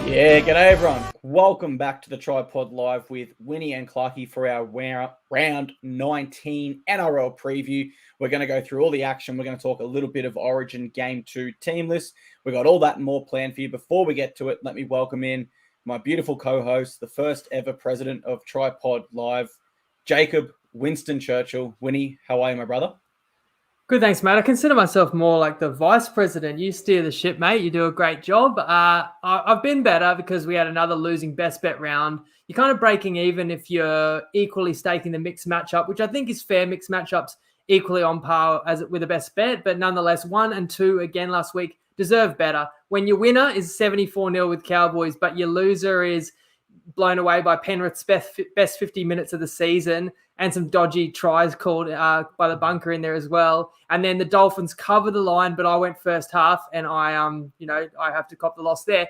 Yeah, g'day everyone. Welcome back to the TryPod Live with Winny and Clarkey for our round 19 NRL preview. We're going to go through all the action. We're going to talk a little bit of Origin Game 2 team list. We've got all that and more planned for you. Before we get to it, let me welcome in my beautiful co-host, the first ever president of TryPod Live, Jacob Winston Churchill. Winny, how are you, my brother? Good, thanks, mate. I consider myself more like the vice president. You steer the ship, mate. You do a great job. I've been better because we had another losing best bet round. You're kind of breaking even if you're equally staking the mixed matchup, which I think is fair. Mixed matchups equally on par with the best bet, but nonetheless, 1 and 2 again last week deserve better. When your winner is 74-0 with Cowboys, but your loser is blown away by Penrith's best 50 minutes of the season and some dodgy tries called by the bunker in there as well. And then the Dolphins cover the line, but I went first half and I have to cop the loss there.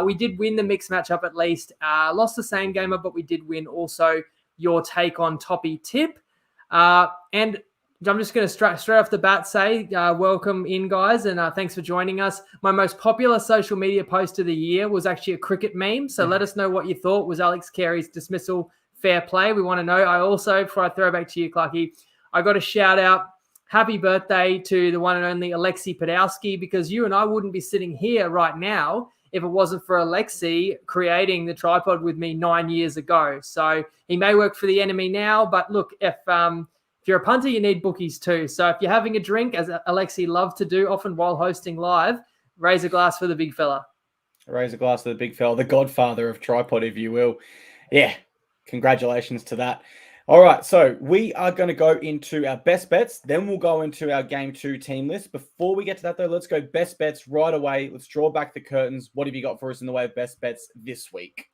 We did win the mixed matchup at least. Lost the same gamer, but we did win also your take on Toppy tip. And I'm just going to straight off the bat say welcome in, guys, and thanks for joining us. My most popular social media post of the year was actually a cricket meme, so let us know what you thought. Was Alex Carey's dismissal fair play? We want to know. I also, before I throw back to you, Clarky, I got a shout out. Happy birthday to the one and only Alexi Podolsky, because you and I wouldn't be sitting here right now if it wasn't for Alexi creating the TryPod with me 9 years ago. So he may work for the enemy now, but look, if you're a punter, you need bookies too. So if you're having a drink, as Alexi loved to do often while hosting live, raise a glass for the big fella. Raise a glass to the big fella, the godfather of TryPod, if you will. Yeah, congratulations to that. All right, so we are going to go into our best bets. Then we'll go into our Game 2 team list. Before we get to that, though, let's go best bets right away. Let's draw back the curtains. What have you got for us in the way of best bets this week?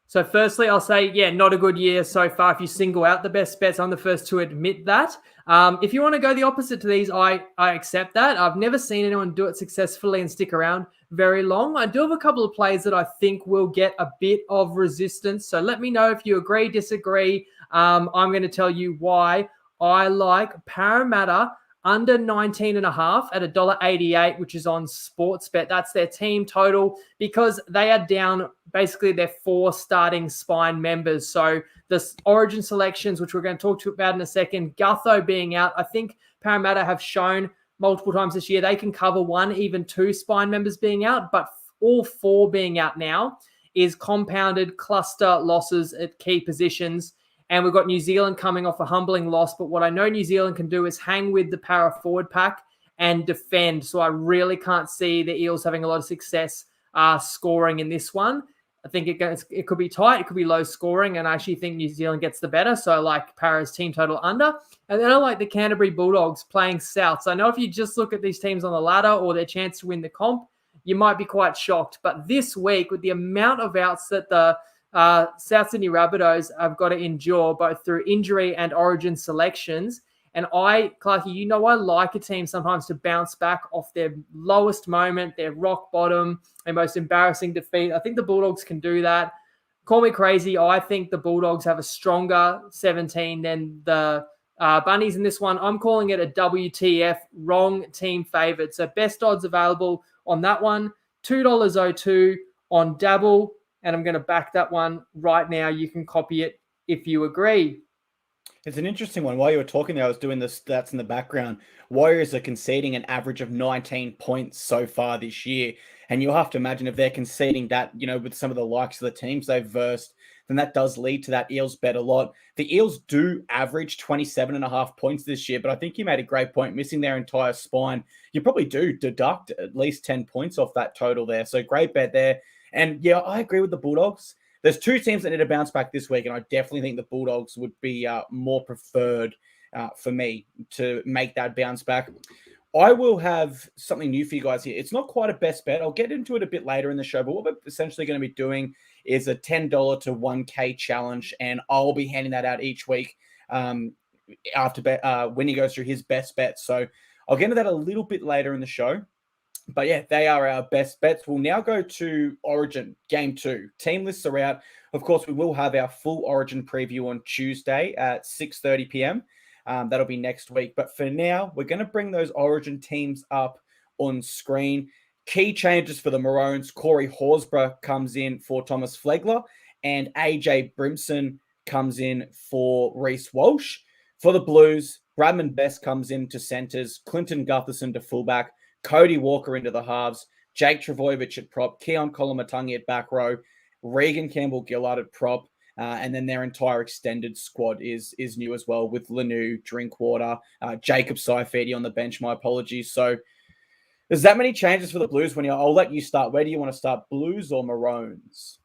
So firstly, I'll say, not a good year so far. If you single out the best bets, I'm the first to admit that. If you want to go the opposite to these, I accept that. I've never seen anyone do it successfully and stick around very long. I do have a couple of plays that I think will get a bit of resistance. So let me know if you agree, disagree. I'm going to tell you why I like Parramatta under 19.5 at $1.88, which is on Sportsbet. That's their team total because they are down basically their 4 starting spine members. So the Origin selections, which we're going to talk about in a second, Gutho being out, I think Parramatta have shown multiple times this year they can cover 1, even 2 spine members being out, but all 4 being out now is compounded cluster losses at key positions. And we've got New Zealand coming off a humbling loss. But what I know New Zealand can do is hang with the para forward pack and defend. So I really can't see the Eels having a lot of success scoring in this one. I think it could be tight. It could be low scoring. And I actually think New Zealand gets the better. So I like Para's team total under. And then I like the Canterbury Bulldogs playing South. So I know if you just look at these teams on the ladder or their chance to win the comp, you might be quite shocked. But this week, with the amount of outs that the South Sydney Rabbitohs have got to endure both through injury and Origin selections. And Clarky, I like a team sometimes to bounce back off their lowest moment, their rock bottom, their most embarrassing defeat. I think the Bulldogs can do that. Call me crazy. I think the Bulldogs have a stronger 17 than the Bunnies in this one. I'm calling it a WTF, wrong team favourite. So best odds available on that one, $2.02 on Dabble. And I'm going to back that one right now. You can copy it if you agree. It's an interesting one. While you were talking there, I was doing the stats in the background. Warriors are conceding an average of 19 points so far this year. And you'll have to imagine if they're conceding that, with some of the likes of the teams they've versed, then that does lead to that Eels bet a lot. The Eels do average 27.5 points this year, but I think you made a great point. Missing their entire spine, you probably do deduct at least 10 points off that total there. So great bet there. And yeah, I agree with the Bulldogs. There's 2 teams that need to bounce back this week, and I definitely think the Bulldogs would be more preferred for me to make that bounce back. I will have something new for you guys here. It's not quite a best bet. I'll get into it a bit later in the show, but what we're essentially going to be doing is a $10 to 1K challenge, and I'll be handing that out each week after Winnie goes through his best bets. So I'll get into that a little bit later in the show. But yeah, they are our best bets. We'll now go to Origin Game 2. Team lists are out. Of course, we will have our full Origin preview on Tuesday at 6:30 p.m. That'll be next week. But for now, we're going to bring those Origin teams up on screen. Key changes for the Maroons. Corey Horsburgh comes in for Thomas Flegler, and AJ Brimson comes in for Reece Walsh. For the Blues, Bradman Best comes in to centres, Clinton Gutherson to fullback, Cody Walker into the halves, Jake Travojevic at prop, Keon Kolomatangi at back row, Regan Campbell-Gillard at prop, and then their entire extended squad is new as well, with Lanu, Drinkwater, Jacob Saifidi on the bench. My apologies. So there's that many changes for the Blues. I'll let you start. Where do you want to start, Blues or Maroons?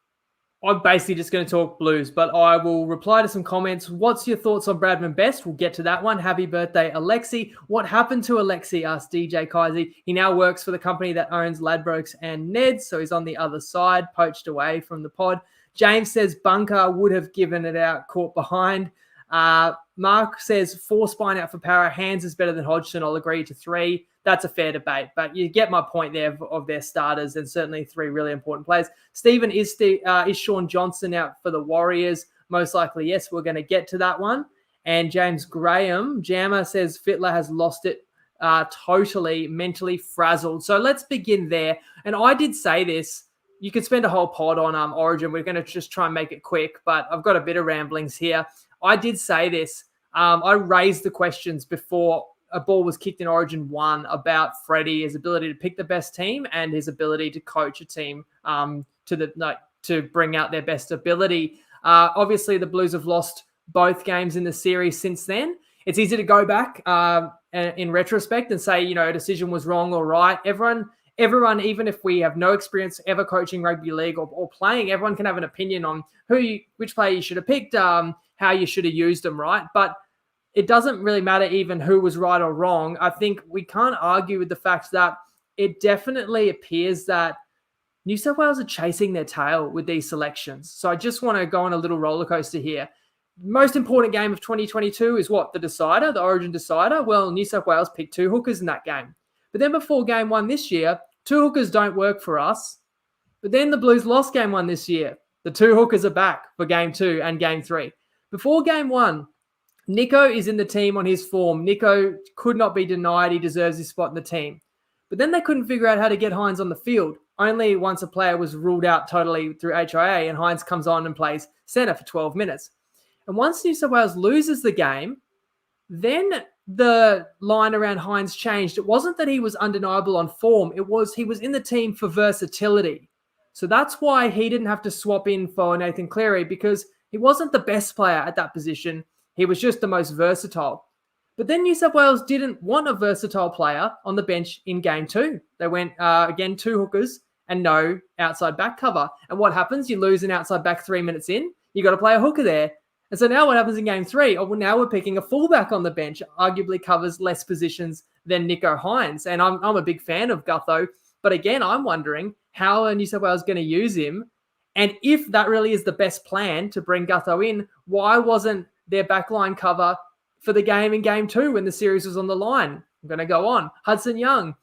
I'm basically just going to talk Blues, but I will reply to some comments. What's your thoughts on Bradman Best? We'll get to that one. Happy birthday, Alexi. What happened to Alexi? Asked DJ Kaisi. He now works for the company that owns Ladbrokes and Neds, so he's on the other side, poached away from the pod. James says Bunker would have given it out, caught behind. Mark says 4 spine out for Para. Hands is better than Hodgson. I'll agree to 3. That's a fair debate, but you get my point there of their starters and certainly 3 really important players. Stephen, is Sean Johnson out for the Warriors? Most likely, yes. We're going to get to that one. And James Graham, Jammer, says Fittler has lost it totally, mentally frazzled. So let's begin there. And I did say this. You could spend a whole pod on Origin. We're going to just try and make it quick, but I've got a bit of ramblings here. I did say this. I raised the questions before a ball was kicked in Origin 1 about Freddie, his ability to pick the best team and his ability to coach a team to bring out their best ability. Obviously, the Blues have lost both games in the series since then. It's easy to go back in retrospect and say, a decision was wrong or right. Everyone, even if we have no experience ever coaching rugby league or playing, everyone can have an opinion on which player you should have picked, how you should have used them, right? But it doesn't really matter even who was right or wrong. I think we can't argue with the fact that it definitely appears that New South Wales are chasing their tail with these selections. So I just want to go on a little roller coaster here. Most important game of 2022 is what? The decider, the Origin decider? Well, New South Wales picked 2 hookers in that game. But then before game 1 this year, 2 hookers don't work for us. But then the Blues lost game 1 this year. The 2 hookers are back for game 2 and game 3. Before game 1, Nico is in the team on his form. Nico could not be denied. He deserves his spot in the team. But then they couldn't figure out how to get Hines on the field. Only once a player was ruled out totally through HIA and Hines comes on and plays centre for 12 minutes. And once New South Wales loses the game, then the line around Hines changed. It wasn't that he was undeniable on form. It was he was in the team for versatility. So that's why he didn't have to swap in for Nathan Cleary, because he wasn't the best player at that position. He was just the most versatile. But then New South Wales didn't want a versatile player on the bench in game 2. They went, again, 2 hookers and no outside back cover. And what happens? You lose an outside back 3 minutes in. You got to play a hooker there. And so now what happens in game 3? Oh, well, now we're picking a fullback on the bench, arguably covers less positions than Nico Hines. And I'm a big fan of Gutho. But again, I'm wondering how are New South Wales going to use him? And if that really is the best plan to bring Gutho in, why wasn't their backline cover for the game in game 2 when the series was on the line? I'm going to go on. Hudson Young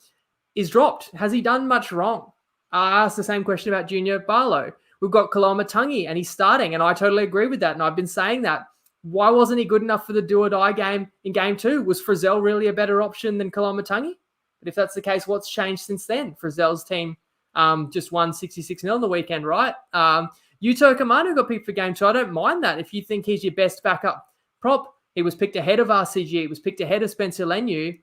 is dropped. Has he done much wrong? I asked the same question about Junior Barlow. We've got Kolomatangi and he's starting, and I totally agree with that. And I've been saying that. Why wasn't he good enough for the do-or-die game in game 2? Was Frizzell really a better option than Kolomatangi? But if that's the case, what's changed since then? Frizzell's team just won 66-0 on the weekend, right? Yuto Kamanu got picked for game 2. I don't mind that. If you think he's your best backup prop, he was picked ahead of RCG. He was picked ahead of Spencer Leniu.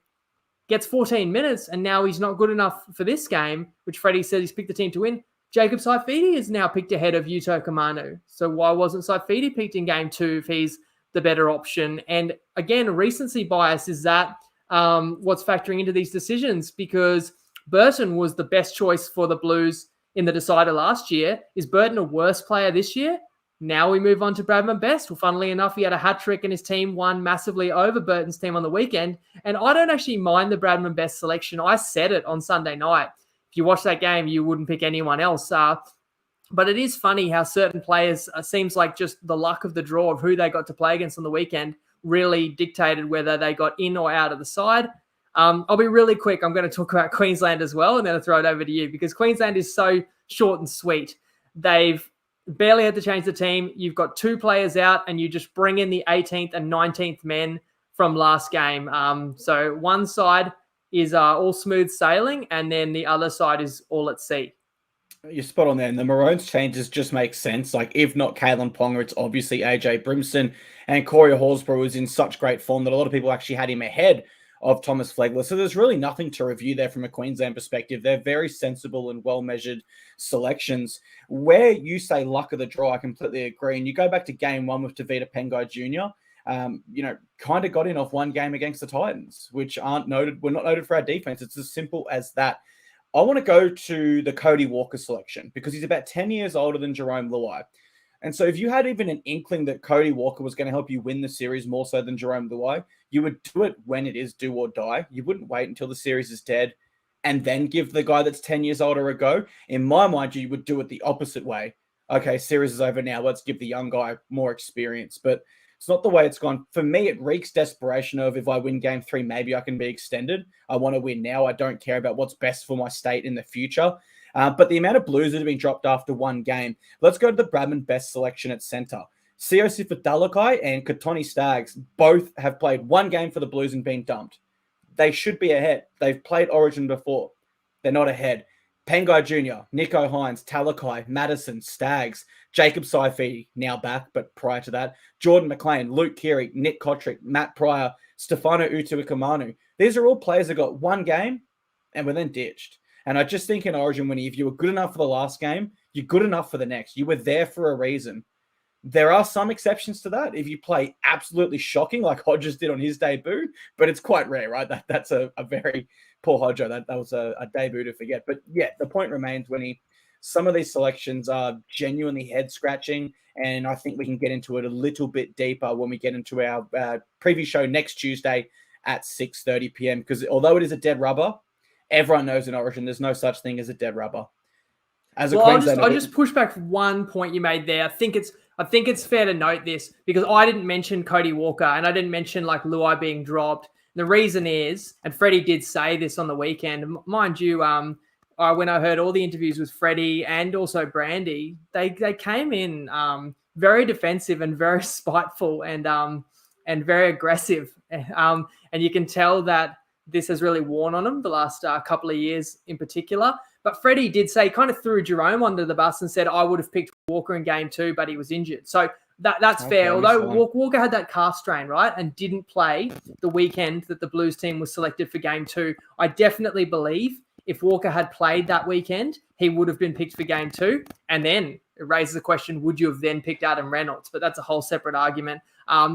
Gets 14 minutes, and now he's not good enough for this game, which Freddie said he's picked the team to win. Jacob Saifidi is now picked ahead of Yuto Kamanu. So why wasn't Saifidi picked in game 2 if he's the better option? And again, recency bias is that what's factoring into these decisions, because Burton was the best choice for the Blues in the decider last year. Is Burton a worse player this year? Now we move on to Bradman Best. Well, funnily enough, he had a hat-trick and his team won massively over Burton's team on the weekend. And I don't actually mind the Bradman Best selection. I said it on Sunday night. If you watch that game, you wouldn't pick anyone else. But it is funny how certain players, seems like just the luck of the draw of who they got to play against on the weekend really dictated whether they got in or out of the side. I'll be really quick. I'm going to talk about Queensland as well, and then I'll throw it over to you, because Queensland is so short and sweet. They've barely had to change the team. You've got 2 players out, and you just bring in the 18th and 19th men from last game. So one side is all smooth sailing, and then the other side is all at sea. You're spot on there. And the Maroons changes just make sense. Like, if not Kalen Ponga, it's obviously AJ Brimson, and Corey Horsburgh is in such great form that a lot of people actually had him ahead of Thomas Flegler. So there's really nothing to review there from a Queensland perspective. They're very sensible and well-measured selections. Where you say luck of the draw, I completely agree. And you go back to game one with Tavita Pengai Jr., kind of got in off one game against the Titans, which aren't noted. We're not noted for our defense. It's as simple as that. I want to go to the Cody Walker selection because he's about 10 years older than Jerome Luai. And so if you had even an inkling that Cody Walker was going to help you win the series more so than Jerome Luai, you would do it when it is do or die. You wouldn't wait until the series is dead and then give the guy that's 10 years older a go. In my mind, you would do it the opposite way. Okay, series is over now. Let's give the young guy more experience. But it's not the way it's gone. For me, it reeks desperation of if I win game 3, maybe I can be extended. I want to win now. I don't care about what's best for my state in the future. But the amount of blues that have been dropped after one game. Let's go to the Bradman best selection at center. Sio Sifadalakai and Katoni Staggs both have played one game for the Blues and been dumped. They should be ahead. They've played Origin before. They're not ahead. Pengai Jr., Nico Hines, Talakai, Madison, Staggs, Jacob Saifidi, now back, but prior to that, Jordan McLean, Luke Keary, Nick Kotrick, Matt Pryor, Stefano Utuikamanu. These are all players that got one game and were then ditched. And I just think in Origin, Winnie, if you were good enough for the last game, you're good enough for the next. You were there for a reason. There are some exceptions to that. If you play absolutely shocking, like Hodges did on his debut, but it's quite rare, right? That's a very poor Hodger. That was a debut to forget. But yeah, the point remains, Winnie, some of these selections are genuinely head-scratching, and I think we can get into it a little bit deeper when we get into our preview show next Tuesday at 6:30 p.m. Because although it is a dead rubber, everyone knows in Origin there's no such thing as a dead rubber. I'll just push back one point you made there. I think it's fair to note this because I didn't mention Cody Walker and I didn't mention like Luai being dropped. The reason is, and Freddie did say this on the weekend, mind you, when I heard all the interviews with Freddie and also Brandy, they came in very defensive and very spiteful and very aggressive. And you can tell that this has really worn on them the last couple of years in particular. But Freddie did say, kind of threw Jerome under the bus and said, I would have picked Walker in game 2, but he was injured. So that's fair. Although Walker had that calf strain, right, and didn't play the weekend that the Blues team was selected for game 2, I definitely believe if Walker had played that weekend, he would have been picked for game 2. And then it raises the question, would you have then picked Adam Reynolds? But that's a whole separate argument.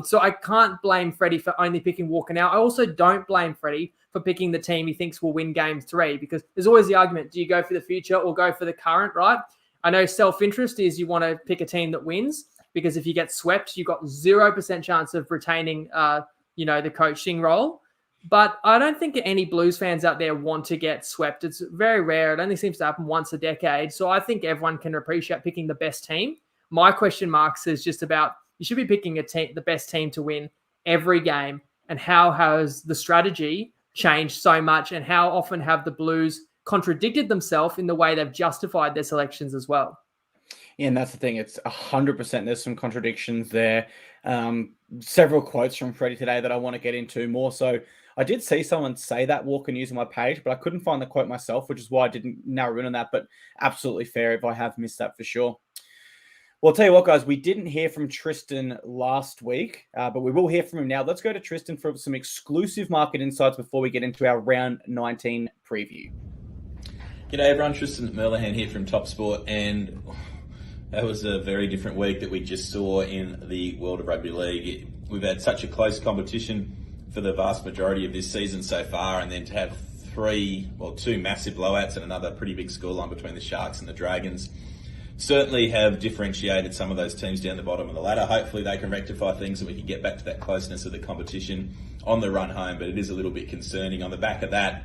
So I can't blame Freddie for only picking Walker now. I also don't blame Freddie for picking the team he thinks will win game 3 because there's always the argument, do you go for the future or go for the current, right? I know self-interest is you want to pick a team that wins because if you get swept, you've got 0% chance of retaining, the coaching role. But I don't think any Blues fans out there want to get swept. It's very rare. It only seems to happen once a decade. So I think everyone can appreciate picking the best team. My question marks is just about you should be picking the best team to win every game. And how has the strategy changed so much? And how often have the Blues contradicted themselves in the way they've justified their selections as well? Yeah, and that's the thing. It's 100%. There's some contradictions there. Several quotes from Freddie today that I want to get into more. So I did see someone say that Walker News on my page, but I couldn't find the quote myself, which is why I didn't narrow in on that. But absolutely fair if I have missed that for sure. Well, I'll tell you what, guys, we didn't hear from Tristan last week, but we will hear from him now. Let's go to Tristan for some exclusive market insights before we get into our round 19 preview. G'day everyone, Tristan Merlihan here from Top Sport, and that was a very different week that we just saw in the world of rugby league. We've had such a close competition for the vast majority of this season so far, and then to have two massive blowouts and another pretty big scoreline between the Sharks and the Dragons certainly have differentiated some of ththose teams down the bottom of the ladder. Hopefully they can rectify things and we can get back to that closeness of the competition on the run home, but it is a little bit concerning. On the back of that,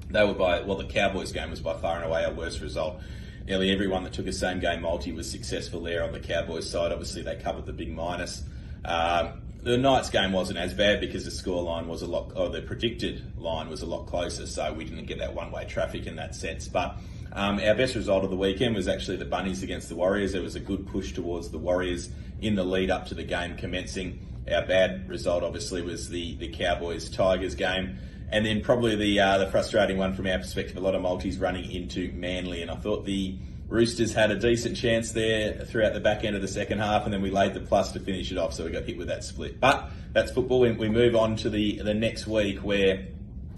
the Cowboys game was by far and away our worst result. Nearly everyone that took a same game multi was successful there on the Cowboys side. Obviously they covered the big minus. The Knights game wasn't as bad because the scoreline was the predicted line was a lot closer, so we didn't get that one-way traffic in that sense. But our best result of the weekend was actually the Bunnies against the Warriors. There was a good push towards the Warriors in the lead up to the game commencing. Our bad result, obviously, was the Cowboys-Tigers game. And then probably the frustrating one from our perspective, a lot of multis running into Manly. And I thought the Roosters had a decent chance there throughout the back end of the second half, and then we laid the plus to finish it off, so we got hit with that split. But that's football. We move on to the next week, where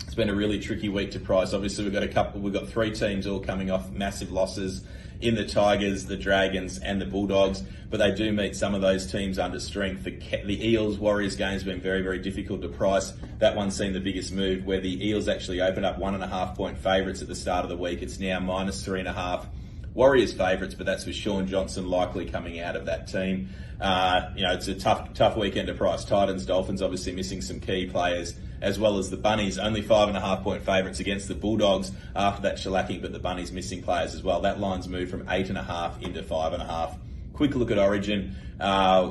it's been a really tricky week to price. Obviously, we've got 3 teams all coming off massive losses in the Tigers, the Dragons, and the Bulldogs, but they do meet some of those teams under strength. The Eels-Warriors game's been very, very difficult to price. That one's seen the biggest move, where the Eels actually opened up 1.5 point favourites at the start of the week. It's now -3.5. Warriors favourites, but that's with Sean Johnson likely coming out of that team. It's a tough weekend to price. Titans, Dolphins obviously missing some key players, as well as the Bunnies, only 5.5 point favourites against the Bulldogs after that shellacking, but the Bunnies missing players as well. That line's moved from 8.5 into 5.5. Quick look at Origin.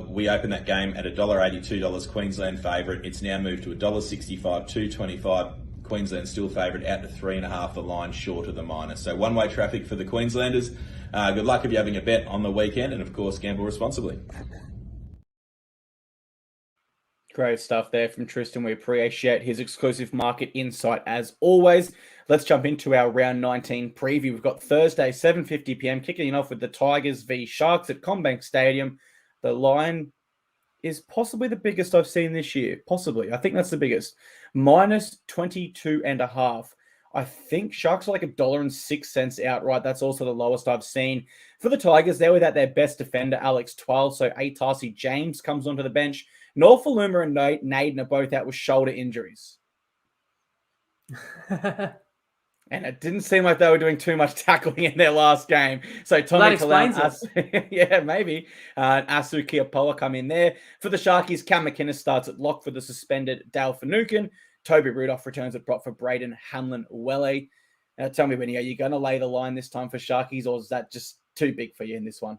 We opened that game at $1.80, $2 Queensland favourite. It's now moved to $1.65, $2.25. Queensland still favourite out to 3.5, the line short of the minus. So one-way traffic for the Queenslanders. Good luck if you're having a bet on the weekend, and of course, gamble responsibly. Great stuff there from Tristan. We appreciate his exclusive market insight as always. Let's jump into our round 19 preview. We've got Thursday, 7:50 p.m, kicking off with the Tigers v Sharks at CommBank Stadium. The line is possibly the biggest I've seen this year. Possibly. I think that's the biggest. -22.5. I think Sharks are like $1.06 outright. That's also the lowest I've seen. For the Tigers, they're without their best defender, Alex Twal. So Atasi James comes onto the bench. Norfoluma and Naden are both out with shoulder injuries. And it didn't seem like they were doing too much tackling in their last game. So Tommy Talau, yeah, maybe. Asu Kiapoa come in there. For the Sharkies, Cam McInnes starts at lock for the suspended Dale Finucane. Toby Rudolph returns at prop for Braden Hanlon-Welle. Tell me, Winnie, are you going to lay the line this time for Sharkies, or is that just too big for you in this one?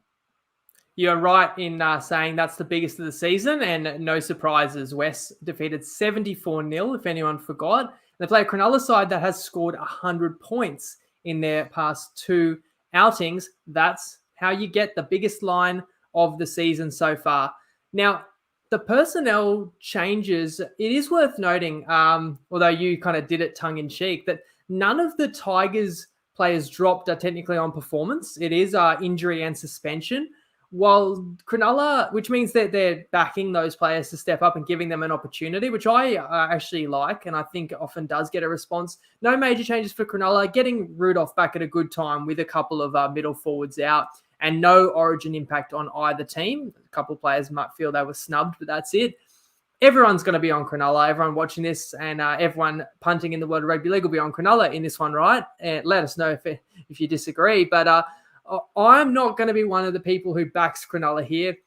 You're right in saying that's the biggest of the season, and no surprises. West defeated 74-0, if anyone forgot. They play a Cronulla side that has scored 100 points in their past 2 outings. That's how you get the biggest line of the season so far. Now, the personnel changes, it is worth noting, although you kind of did it tongue-in-cheek, that none of the Tigers players dropped are technically on performance. It is injury and suspension. While Cronulla, which means that they're backing those players to step up and giving them an opportunity, which I actually like, and I think often does get a response. No major changes for Cronulla, getting Rudolph back at a good time with a couple of middle forwards out, and no origin impact on either team. A couple of players might feel they were snubbed, but that's it. Everyone's going to be on Cronulla. Everyone watching this and everyone punting in the world of rugby league will be on Cronulla in this one, right? And let us know if you disagree. But I'm not going to be one of the people who backs Cronulla here.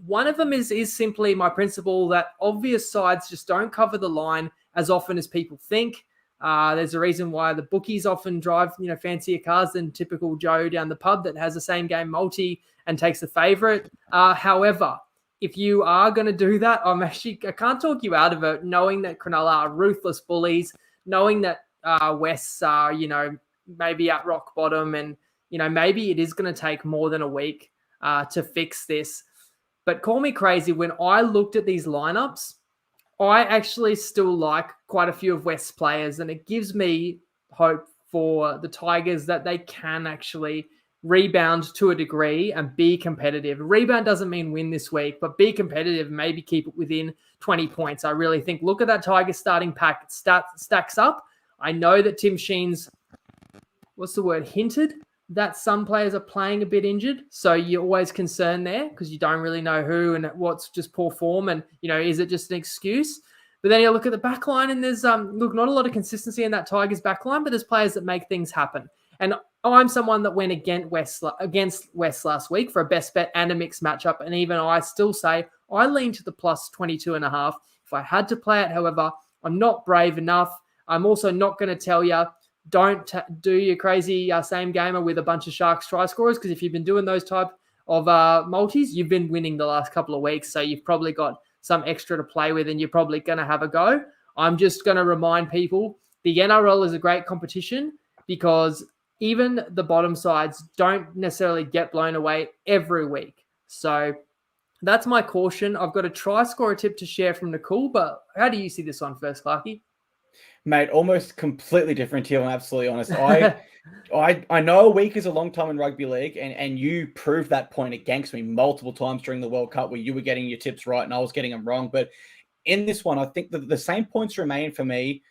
One of them is simply my principle that obvious sides just don't cover the line as often as people think. There's a reason why the bookies often drive fancier cars than typical Joe down the pub that has the same game multi and takes the favourite. However, if you are going to do that, I can't talk you out of it, knowing that Cronulla are ruthless bullies, knowing that Wests are, maybe at rock bottom, and maybe it is going to take more than a week to fix this. But call me crazy, when I looked at these lineups, I actually still like quite a few of West's players, and it gives me hope for the Tigers that they can actually rebound to a degree and be competitive. Rebound doesn't mean win this week, but be competitive, maybe keep it within 20 points. I really think, look at that Tigers starting pack. It stacks up. I know that Tim Sheen's, hinted that some players are playing a bit injured. So you're always concerned there because you don't really know who and what's just poor form. And, is it just an excuse? But then you look at the back line and there's, not a lot of consistency in that Tigers back line, but there's players that make things happen. And I'm someone that went against West last week for a best bet and a mixed matchup. And even I still say I lean to the plus 22.5. If I had to play it, however, I'm not brave enough. I'm also not going to tell you, don't do your crazy same gamer with a bunch of Sharks try scorers, because if you've been doing those type of multis, you've been winning the last couple of weeks. So you've probably got some extra to play with and you're probably going to have a go. I'm just going to remind people the NRL is a great competition because even the bottom sides don't necessarily get blown away every week. So That's my caution. I've got a try scorer tip to share from Nicole, but how do you see this one first, Clarky? Mate, almost completely different here. I'm absolutely honest. I know a week is a long time in rugby league, and you proved that point against me multiple times during the World Cup where you were getting your tips right and I was getting them wrong. But in this one, I think that the same points remain for me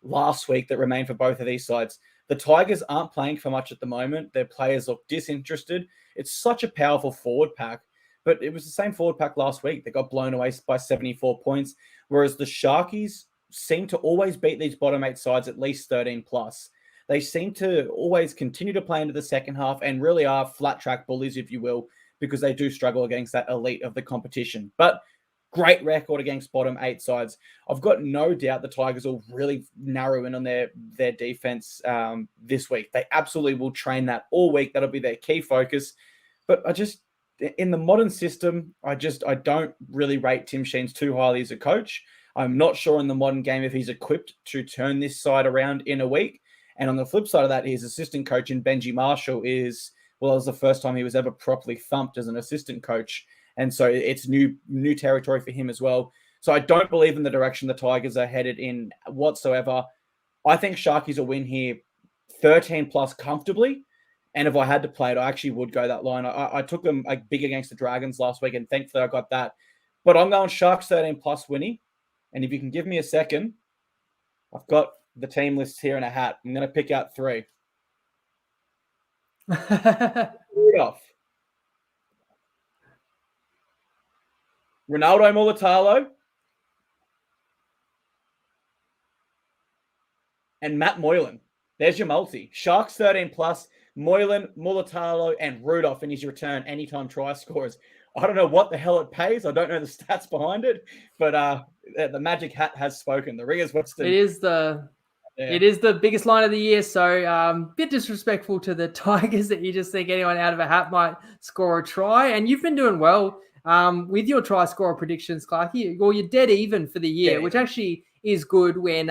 last week that remain for both of these sides. The Tigers aren't playing for much at the moment. Their players look disinterested. It's such a powerful forward pack, but it was the same forward pack last week. They got blown away by 74 points, whereas the Sharkies seem to always beat these bottom 8 sides at least 13 plus. They seem to always continue to play into the second half and really are flat track bullies, if you will, because they do struggle against that elite of the competition. But great record against bottom 8 sides. I've got no doubt the Tigers will really narrow in on their defense this week. They absolutely will train that all week. That'll be their key focus. But in the modern system, I don't really rate Tim Sheens too highly as a coach. I'm not sure in the modern game if he's equipped to turn this side around in a week. And on the flip side of that, his assistant coach in Benji Marshall it was the first time he was ever properly thumped as an assistant coach. And so it's new territory for him as well. So I don't believe in the direction the Tigers are headed in whatsoever. I think Sharkies will win here 13 plus comfortably. And if I had to play it, I actually would go that line. I took them big against the Dragons last week, and thankfully I got that. But I'm going Sharks 13 plus Winnie. And if you can give me a second, I've got the team list here in a hat. I'm going to pick out 3. Rudolph. Ronaldo Mulatalo. And Matt Moylan. There's your multi. Sharks 13 plus, Moylan, Mulatalo, and Rudolph in his return anytime try scores. I don't know what the hell it pays. I don't know the stats behind it, but the magic hat has spoken. The Ringers Western. It is the biggest line of the year, so bit disrespectful to the Tigers that you just think anyone out of a hat might score a try. And you've been doing well with your try scorer predictions, Clarky. Well, you're dead even for the year, which actually is good when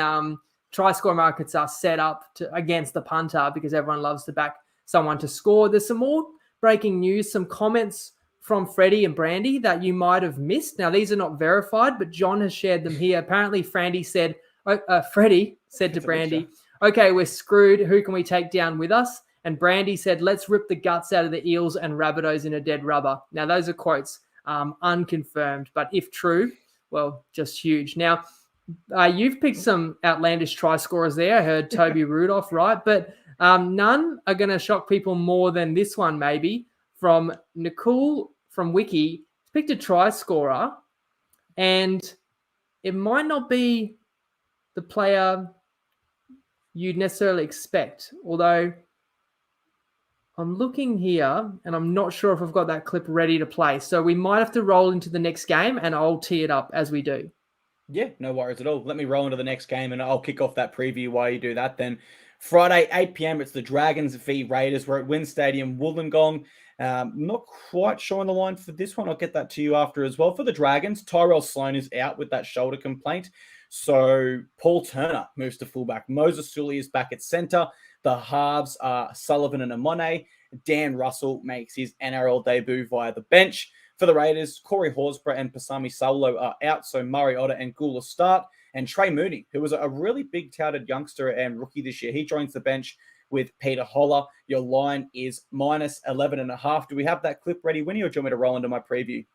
try score markets are set up against the punter because everyone loves to back someone to score. There's some more breaking news, some comments from Freddie and Brandy that you might have missed. Now, these are not verified, but John has shared them here. Apparently, Freddie said to Brandy, okay, we're screwed. Who can we take down with us? And Brandy said, let's rip the guts out of the Eels and Rabbitohs in a dead rubber. Now, those are quotes unconfirmed, but if true, well, just huge. Now, you've picked some outlandish try scorers there. I heard Toby Rudolph, right? But none are going to shock people more than this one, maybe. From Nicole from Wiki, picked a try scorer, and it might not be the player you'd necessarily expect. Although I'm looking here, and I'm not sure if I've got that clip ready to play. So we might have to roll into the next game, and I'll tee it up as we do. Yeah, no worries at all. Let me roll into the next game, and I'll kick off that preview while you do that then. Friday, 8 p.m., it's the Dragons v Raiders. We're at Wynn Stadium, Wollongong. Not quite sure on the line for this one. I'll get that to you after as well. For the Dragons, Tyrell Sloan is out with that shoulder complaint. So Paul Turner moves to fullback. Moses Sully is back at centre. The halves are Sullivan and Amone. Dan Russell makes his NRL debut via the bench. For the Raiders, Corey Horsburgh and Pasami Saulo are out. So Murray Otter and Gula start. And Trey Mooney, who was a really big touted youngster and rookie this year, he joins the bench with Peter Holler. Your line is minus 11.5. Do we have that clip ready, Winnie, or do you want me to roll into my preview?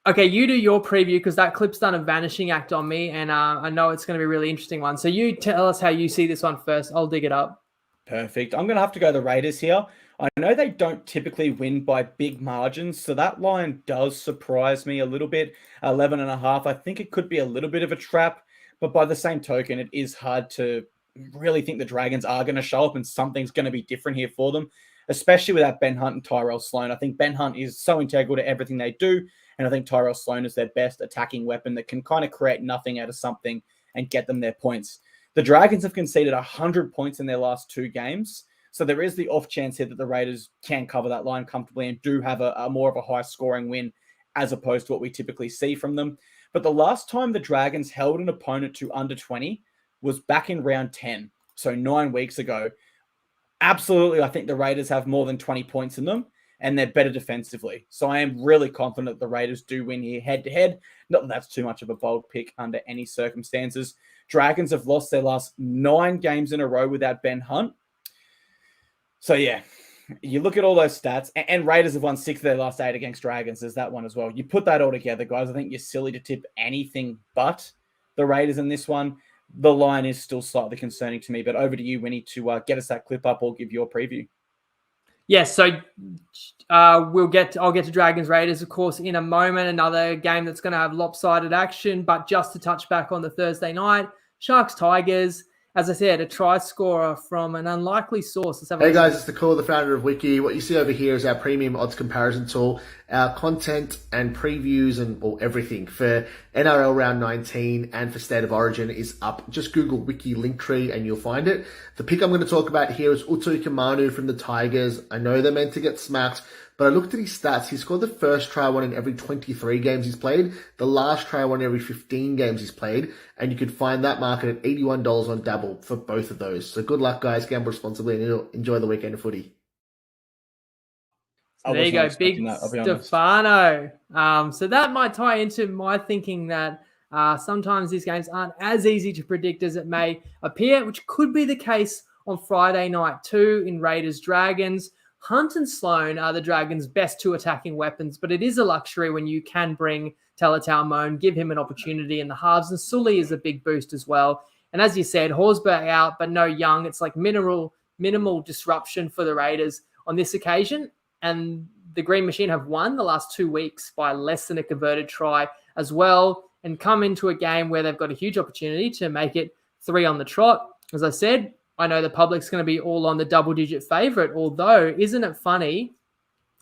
Okay, you do your preview because that clip's done a vanishing act on me, and I know it's going to be a really interesting one. So you tell us how you see this one first. I'll dig it up. Perfect. I'm going to have to go the Raiders here. I know they don't typically win by big margins, so that line does surprise me a little bit. 11.5. I think it could be a little bit of a trap, but by the same token, it is hard to really think the Dragons are going to show up and something's going to be different here for them, especially without Ben Hunt and Tyrell Sloan. I think Ben Hunt is so integral to everything they do, and I think Tyrell Sloan is their best attacking weapon that can kind of create nothing out of something and get them their points. The Dragons have conceded 100 points in their last 2 games, so there is the off chance here that the Raiders can cover that line comfortably and do have a more of a high-scoring win as opposed to what we typically see from them. But the last time the Dragons held an opponent to under 20 was back in round 10, so 9 weeks ago. Absolutely, I think the Raiders have more than 20 points in them. and they're better defensively. So I am really confident the Raiders do win here head-to-head. Not that that's too much of a bold pick under any circumstances. Dragons have lost their last 9 games in a row without Ben Hunt. So, yeah, you look at all those stats, and Raiders have won 6 of their last 8 against Dragons. There's that one as well. You put that all together, guys, I think you're silly to tip anything but the Raiders in this one. The line is still slightly concerning to me, but over to you, Winnie, to get us that clip up or give your preview. Yes, so I'll get to Dragons Raiders, of course, in a moment. Another game that's going to have lopsided action, but just to touch back on the Thursday night, Sharks Tigers. As I said, a try scorer from an unlikely source. Hey guys, it's Nicole, the founder of Wiki. What you see over here is our premium odds comparison tool, our content and previews and everything for NRL round 19 and for State of Origin is up. Just Google Wiki Linktree and you'll find it. The pick I'm going to talk about here is Utu Kamanu from the Tigers. I know they're meant to get smacked, but I looked at his stats. He scored the first try one in every 23 games he's played, the last try one in every 15 games he's played, and you could find that market at $81 on Dabble for both of those. So good luck, guys. Gamble responsibly and enjoy the weekend of footy. There you go, big Stefano. So that might tie into my thinking that sometimes these games aren't as easy to predict as it may appear, which could be the case on Friday night too in Raiders Dragons. Hunt and Sloan are the Dragons' best 2 attacking weapons, but it is a luxury when you can bring Talatau Moan, give him an opportunity in the halves, and Sully is a big boost as well. And as you said, Horsburgh out, but no Young. It's like minimal disruption for the Raiders on this occasion. And the Green Machine have won the last 2 weeks by less than a converted try as well, and come into a game where they've got a huge opportunity to make it 3 on the trot. As I said, I know the public's going to be all on the double-digit favourite, although isn't it funny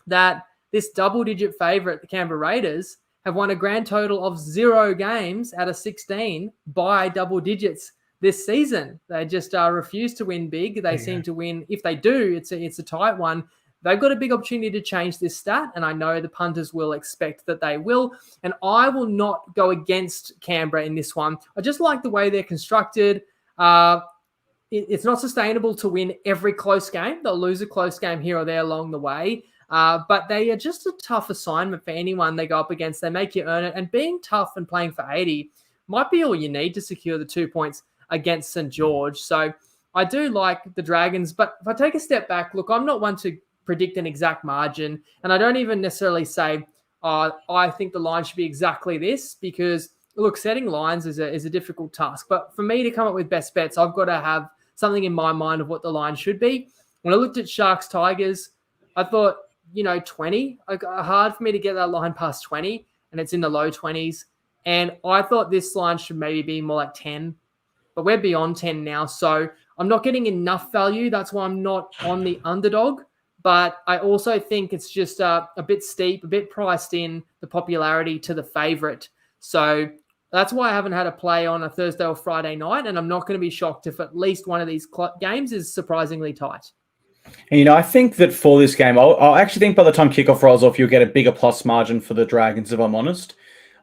that this double-digit favourite, the Canberra Raiders, have won a grand total of 0 games out of 16 by double digits this season. They just refuse to win big. They seem to win. If they do, it's a tight one. They've got a big opportunity to change this stat, and I know the punters will expect that they will. And I will not go against Canberra in this one. I just like the way they're constructed. It's not sustainable to win every close game. They'll lose a close game here or there along the way. But they are just a tough assignment for anyone they go up against. They make you earn it. And being tough and playing for 80 might be all you need to secure the 2 points against St. George. So I do like the Dragons. But if I take a step back, look, I'm not one to predict an exact margin. And I don't even necessarily say, I think the line should be exactly this, because, look, setting lines is a difficult task. But for me to come up with best bets, I've got to have something in my mind of what the line should be. When I looked at Sharks Tigers, I thought, 20, hard for me to get that line past 20, and it's in the low 20s. And I thought this line should maybe be more like 10, but we're beyond 10 now. So I'm not getting enough value. That's why I'm not on the underdog. But I also think it's just a bit steep, a bit priced in the popularity to the favorite. So that's why I haven't had a play on a Thursday or Friday night, and I'm not going to be shocked if at least one of these games is surprisingly tight. And, I think that for this game, I'll actually think by the time kickoff rolls off, you'll get a bigger plus margin for the Dragons, if I'm honest.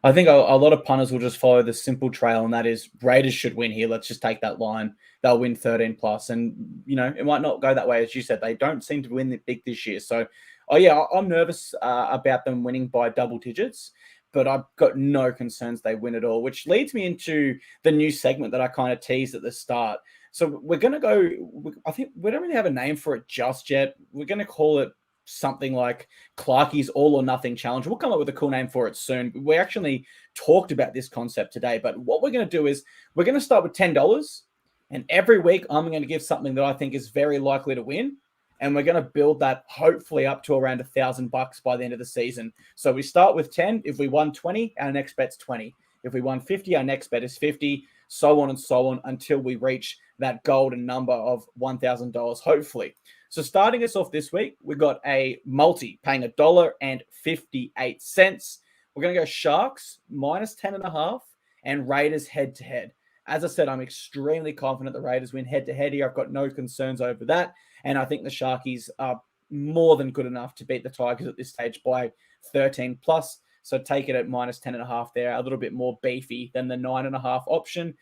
I think a lot of punters will just follow the simple trail, and that is Raiders should win here. Let's just take that line. They'll win 13 plus. And, it might not go that way. As you said, they don't seem to win the big this year. So, I'm nervous about them winning by double digits, but I've got no concerns they win at all, which leads me into the new segment that I kind of teased at the start. So we're going to go, I think we don't really have a name for it just yet. We're going to call it something like Clarkey's All or Nothing Challenge. We'll come up with a cool name for it soon. We actually talked about this concept today, but what we're going to do is we're going to start with $10, and every week I'm going to give something that I think is very likely to win. And we're going to build that hopefully up to around $1,000 by the end of the season. So we start with 10. If we won 20, our next bet's 20. If we won 50, our next bet is 50, so on and so on until we reach that golden number of $1,000, hopefully. So starting us off this week, we got a multi paying $1.58. We're going to go Sharks minus 10.5 and Raiders head to head. As I said, I'm extremely confident the Raiders win head to head here. I've got no concerns over that. And I think the Sharkies are more than good enough to beat the Tigers at this stage by 13 plus. So take it at minus 10.5 there, a little bit more beefy than the 9.5 option.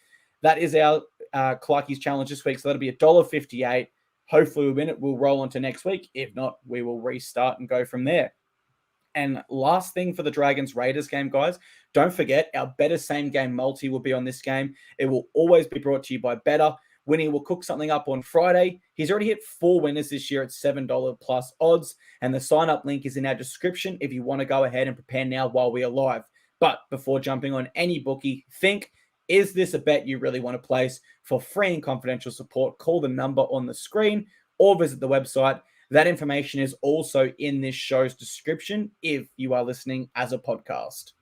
That is our Clarkey's challenge this week. So that'll be $1.58. Hopefully we win it. We'll roll into next week. If not, we will restart and go from there. And last thing for the Dragons-Raiders game, guys, don't forget our Better Same Game multi will be on this game. It will always be brought to you by Better. Winnie will cook something up on Friday. He's already hit 4 winners this year at $7 plus odds, and the sign-up link is in our description if you want to go ahead and prepare now while we are live. But before jumping on any bookie, think, is this a bet you really want to place? For free and confidential support, call the number on the screen or visit the website. That information is also in this show's description if you are listening as a podcast.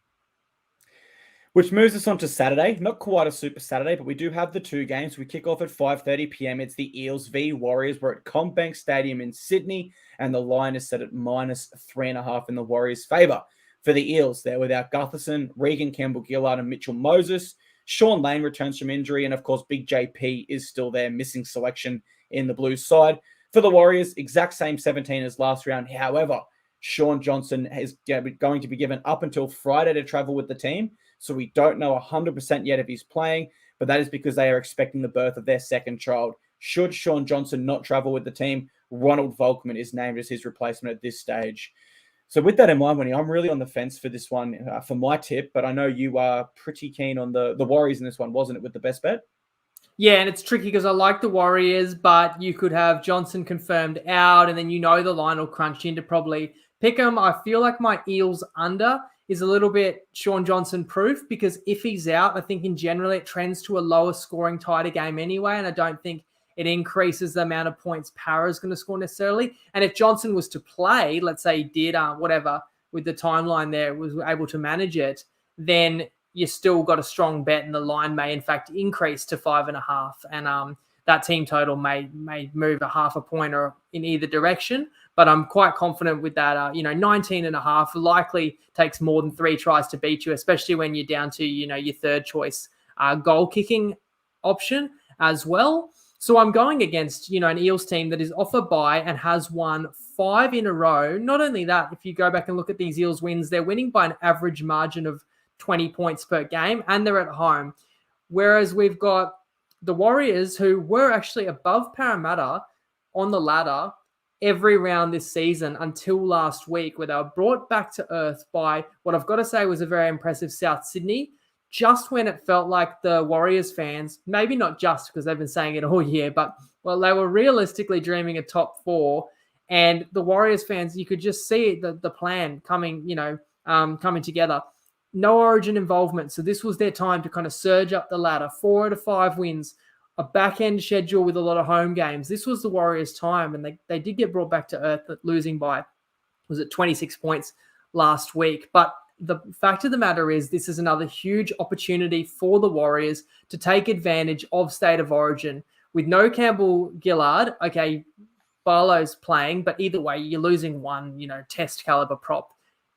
Which moves us on to Saturday. Not quite a super Saturday, but we do have the 2 games. We kick off at 5:30 p.m. It's the Eels v Warriors. We're at Combank Stadium in Sydney, and the line is set at -3.5 in the Warriors' favour. For the Eels, they're without Gutherson, Regan Campbell-Gillard, and Mitchell Moses. Sean Lane returns from injury, and of course, Big JP is still there, missing selection in the Blues side. For the Warriors, exact same 17 as last round. However, Sean Johnson is going to be given up until Friday to travel with the team. So we don't know 100% yet if he's playing, but that is because they are expecting the birth of their second child. Should Sean Johnson not travel with the team, Ronald Volkman is named as his replacement at this stage. So with that in mind, Winnie, I'm really on the fence for this one for my tip, but I know you are pretty keen on the Warriors in this one, wasn't it, with the best bet? Yeah, and it's tricky because I like the Warriors, but you could have Johnson confirmed out, and then the line will crunch in to probably pick him. I feel like my Eels under is a little bit Sean Johnson proof, because if he's out, I think in general it trends to a lower scoring, tighter game anyway, and I don't think it increases the amount of points Para is going to score necessarily. And if Johnson was to play, let's say he did whatever with the timeline there, was able to manage it, then you still got a strong bet, and the line may in fact increase to 5.5, and that team total may move 0.5 point or in either direction. But I'm quite confident with that. 19.5 likely takes more than 3 tries to beat you, especially when you're down to your third choice goal kicking option as well. So I'm going against an Eels team that is off a bye and has won 5 in a row. Not only that, if you go back and look at these Eels wins, they're winning by an average margin of 20 points per game, and they're at home. Whereas we've got the Warriors, who were actually above Parramatta on the ladder every round this season until last week, where they were brought back to earth by what I've got to say was a very impressive South Sydney, just when it felt like the Warriors fans, maybe not just because they've been saying it all year, but they were realistically dreaming a top 4, and the Warriors fans, you could just see the plan coming together. No Origin involvement. So this was their time to kind of surge up the ladder. 4 out of 5 wins, a back-end schedule with a lot of home games. This was the Warriors' time, and they did get brought back to earth, losing by, 26 points last week. But the fact of the matter is this is another huge opportunity for the Warriors to take advantage of State of Origin. With no Campbell-Gillard, okay, Barlow's playing, but either way, you're losing one, test caliber prop.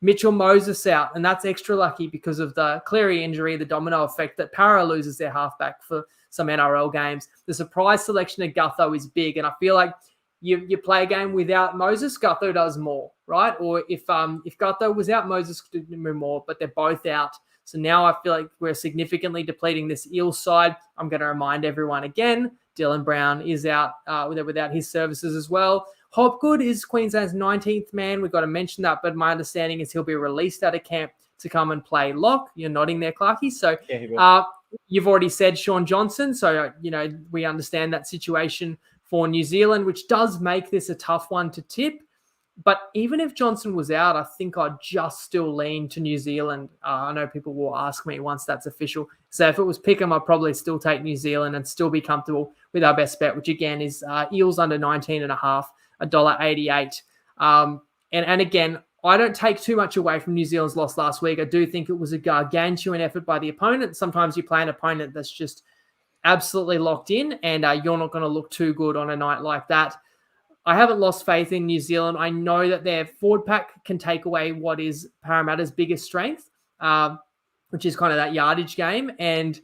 Mitchell Moses out, and that's extra lucky because of the Cleary injury, the domino effect that Para loses their halfback for some NRL games. The surprise selection of Gutho is big, and I feel like you play a game without Moses, Gutho does more, right? Or if Gutho was out, Moses could do more, but they're both out. So now I feel like we're significantly depleting this Eels side. I'm going to remind everyone again, Dylan Brown is out without his services as well. Hopgood is Queensland's 19th man. We've got to mention that, but my understanding is he'll be released out of camp to come and play lock. You're nodding there, Clarkey. So you've already said Sean Johnson. So, we understand that situation for New Zealand, which does make this a tough one to tip. But even if Johnson was out, I think I'd just still lean to New Zealand. I know people will ask me once that's official. So if it was Pickham, I'd probably still take New Zealand and still be comfortable with our best bet, which again is Eels under 19.5, $1.88. And again, I don't take too much away from New Zealand's loss last week. I do think it was a gargantuan effort by the opponent. Sometimes you play an opponent that's just absolutely locked in, and you're not going to look too good on a night like that. I haven't lost faith in New Zealand. I know that their forward pack can take away what is Parramatta's biggest strength, which is kind of that yardage game. And